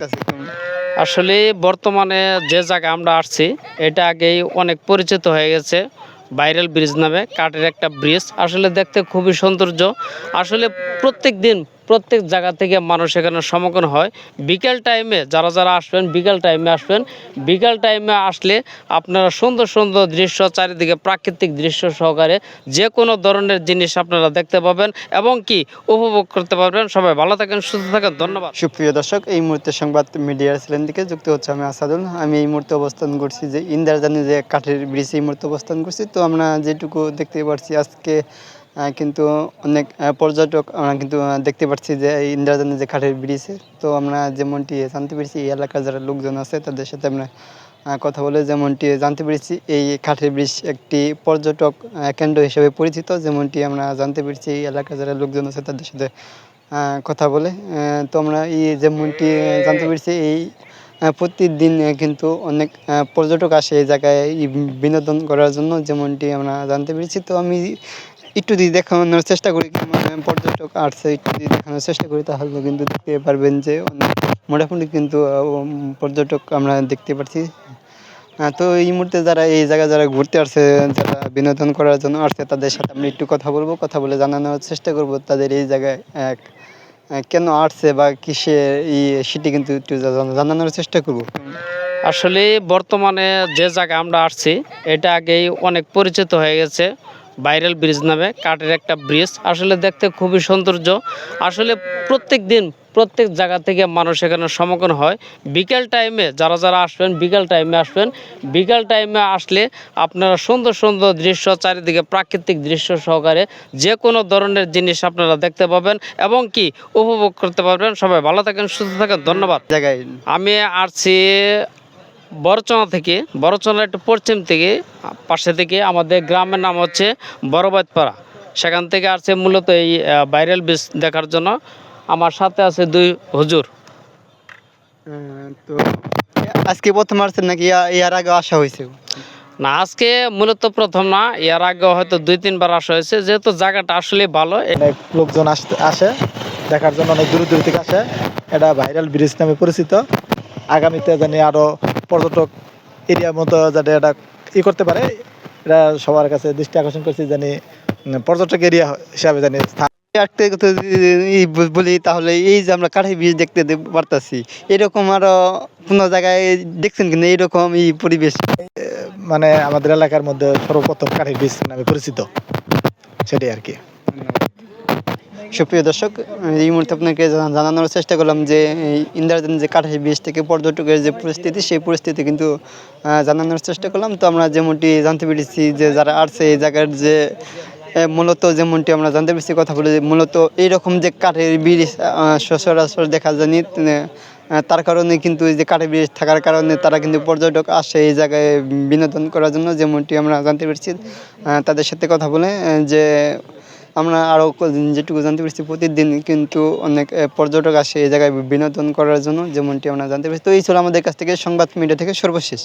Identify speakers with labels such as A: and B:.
A: কাছে কেমন?
B: আসলে বর্তমানে যে জায়গায় আমরা আসছি এটা আগেই অনেক পরিচিত হয়ে গেছে। ভাইরাল ব্রিজ নামে কাঠের একটা ব্রিজ, আসলে দেখতে খুবই সৌন্দর্য। আসলে প্রত্যেক দিন প্রত্যেক জায়গা থেকে মানুষ এখানে সমাগম হয়। বিকেল টাইমে যারা যারা আসবেন বিকেল টাইমে আসবেন। বিকেল টাইমে আসলে আপনারা সুন্দর সুন্দর দৃশ্য, চারিদিকে প্রাকৃতিক দৃশ্য সহকারে যে কোনো ধরনের জিনিস আপনারা দেখতে পাবেন এবং কি উপভোগ করতে পারবেন। সবাই ভালো থাকেন, সুস্থ থাকেন, ধন্যবাদ।
A: সুপ্রিয় দর্শক, এই মুহূর্তে সংবাদ মিডিয়ার চ্যানেল থেকে যুক্ত হচ্ছে আমি আসাদুল। আমি এই মুহূর্তে অবস্থান করছি যে ইন্দ্রাজানি যে কাঠের ব্রিজ, এই মুহূর্তে অবস্থান করছি। তো আমরা যেটুকু দেখতে পাচ্ছি আজকে কিন্তু অনেক পর্যটক আমরা কিন্তু দেখতে পাচ্ছি যে এই ইন্দ্রাজানি যে কাঠের ব্রিজে। তো আমরা যেমনটি জানতে পেরেছি এই এলাকার যারা লোকজন আছে তাদের সাথে আমরা কথা বলে যেমনটি জানতে পেরেছি এই কাঠের ব্রিজ একটি পর্যটক কেন্দ্র হিসেবে পরিচিত। যেমনটি আমরা জানতে পেরেছি এই এলাকার যারা লোকজন আছে তাদের সাথে কথা বলে। তো আমরা যেমনটি জানতে পেরেছি এই প্রতিদিন কিন্তু অনেক পর্যটক আসে এই জায়গায় বিনোদন করার জন্য, যেমনটি আমরা জানতে পেরেছি। তো আমি একটু যদি দেখানোর চেষ্টা করি, পর্যটক আসছে একটু যদি দেখানোর চেষ্টা করি তাহলে কিন্তু দেখতে পারবেন যে অনেক মোটামুটি কিন্তু পর্যটক আমরা দেখতে পাচ্ছি। তো এই মুহূর্তে যারা এই জায়গায় যারা ঘুরতে আসছে, যারা বিনোদন করার জন্য আসছে তাদের সাথে আমি একটু কথা বলবো, কথা বলে জানানোর চেষ্টা করব তাদের এই জায়গায় কেন আসছে বা কিসে সেটি কিন্তু একটু জানানোর চেষ্টা করব।
B: আসলে বর্তমানে যে জায়গায় আমরা আসছি এটা আগেই অনেক পরিচিত হয়ে গেছে। ভাইরাল ব্রিজ নামে কাঠের একটা ব্রিজ, আসলে দেখতে খুবই সৌন্দর্য। আসলে প্রত্যেক দিন প্রত্যেক জায়গা থেকে মানুষ এখানে সমাগম হয়। বিকেল টাইমে যারা যারা আসবেন বিকেল টাইমে আসবেন। বিকেল টাইমে আসলে আপনারা সুন্দর সুন্দর দৃশ্য, চারিদিকে প্রাকৃতিক দৃশ্য সহকারে যে কোনো ধরনের জিনিস আপনারা দেখতে পাবেন এবং কি উপভোগ করতে পারবেন। সবাই ভালো থাকেন, সুস্থ থাকেন, ধন্যবাদ।
A: জায়গায়
B: আমি আসছি বড়চনা থেকে, বড়চনা একটু পশ্চিম থেকে পাশে থেকে। আমাদের গ্রামের নাম হচ্ছে বড়বাজপাড়া। সেখান থেকে আসছে মূলত এই ভাইরাল ব্রিজ দেখার জন্য। আমার সাথে আছে দুই হুজুর।
A: তো আজকে প্রথম আসছেন নাকি এর আগে আসা হয়েছে?
B: না, আজকে মূলত প্রথম না, এর আগে হয়তো 2-3 বার আসা হয়েছে। যেহেতু জায়গাটা আসলে ভালো,
C: অনেক লোকজন আসে দেখার জন্য, অনেক দূর দূর থেকে আসে। এটা ভাইরাল ব্রিজ নামে পরিচিত। আগামীতে জানি আরো পর্যটক এরিয়ার মতো যাতে এটা করতে পারে, এটা সবার কাছে দৃষ্টি আকর্ষণ করছি, জানি পর্যটক এরিয়া হিসাবে জানি
A: একটা কথা যদি বলি তাহলে এই যে আমরা কাঠের ব্রিজ দেখতে পারতাছি, এরকম আরো কোনো জায়গায় দেখছেন কিনা এরকম এই পরিবেশ?
C: মানে আমাদের এলাকার মধ্যে সর্বপ্রথম কাঠের ব্রিজ নামে পরিচিত, সেটাই আর কি।
A: সুপ্রিয় দর্শক, এই মুহূর্তে আপনাকে জানানোর চেষ্টা করলাম যে ইন্দ্রাজানি যে কাঠের ব্রিজ থেকে পর্যটকের যে পরিস্থিতি, সেই পরিস্থিতি কিন্তু জানানোর চেষ্টা করলাম। তো আমরা যেমনটি জানতে পেরেছি যে যারা আসছে এই জায়গার যে মূলত যেমনটি আমরা জানতে পেরেছি কথা বলে, মূলত এইরকম যে কাঠের ব্রিজ সচরাচর দেখা যায়নি। তার কারণে কিন্তু এই যে কাঠের ব্রিজ থাকার কারণে তারা কিন্তু পর্যটক আসে এই জায়গায় বিনোদন করার জন্য, যেমনটি আমরা জানতে পেরেছি তাদের সাথে কথা বলে। যে আমরা আরও যেটুকু জানতে পেরেছি প্রতিদিন কিন্তু অনেক পর্যটক আসে এই জায়গায় বিনোদন করার জন্য, যেমনটি আমরা জানতে পেরেছি। তো এই ছিল আমাদের কাছ থেকে সংবাদ মিডিয়া থেকে সর্বশেষ।